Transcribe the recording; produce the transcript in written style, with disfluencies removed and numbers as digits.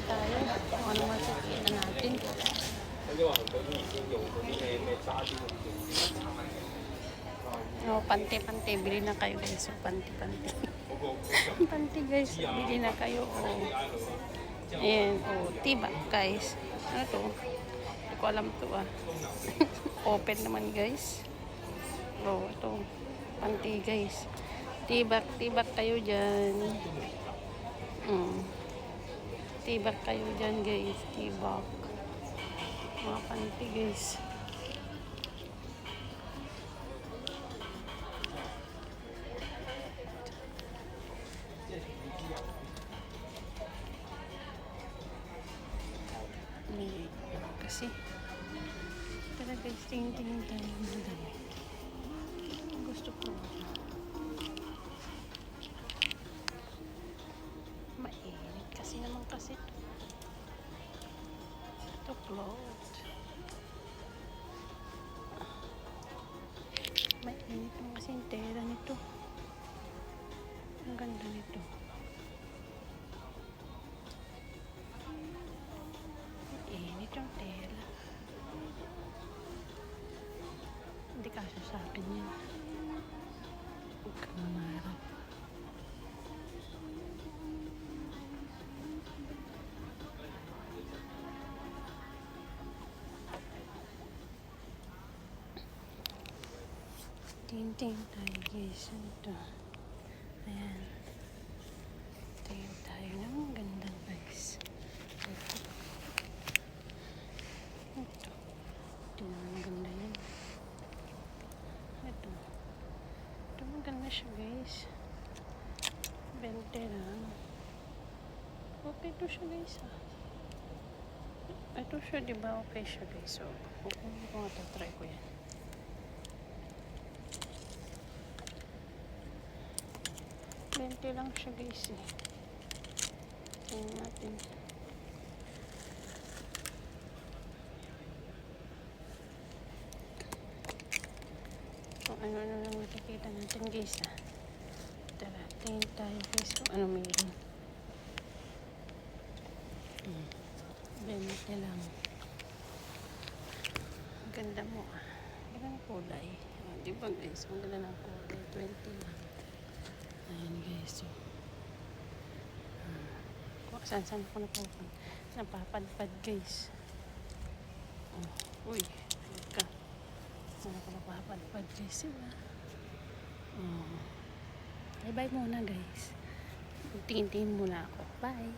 tayo. Kung ano makikita natin. Oh, panty-panty. Bili na kayo guys. So, panty-panty. Panty guys. Bili na kayo. Oh. Ayan. Oh, tiba guys. Ano to? Hindi ko alam to ah. Open naman guys. Oh, ito. Panty guys. Tibak kayo dyan. Tibak kayo dyan guys. Tibak. Mga panty guys. Kasi tara guys, tingin tayo ng damit. Gusto ko mainit kasi naman kasi ito cloth. Mainit naman kasi yung tela nito. Ang ganda nito. Mainit yung tela. Hindi kasi sa akin yan. Huwag ka mamarap. Tingin tayo guys. Ito. Ayan. Tingin tayo ng ganda guys. Ito. Ito. Ito naman ganda yan. Ito. Ito maganda siya guys. 20 lang. Okay to siya guys ah. Ito siya diba okay siya guys. So, kukunin ko nga try ko yan. Bente lang siya guys eh. Tingnan natin. Kung ano lang makikita natin guys ah. Tara, tingin tayo guys kung ano meron. Bente lang. Ganda mo ah. Ganda ng kulay. Oh, diba guys? Ang ganda ng kulay. 20 lang. Ayan guys. So, saan ko napapadpad guys. Uy. Ka. Saan ako napapadpad guys. Bye bye muna guys. Tingin-tingin muna ako. Bye.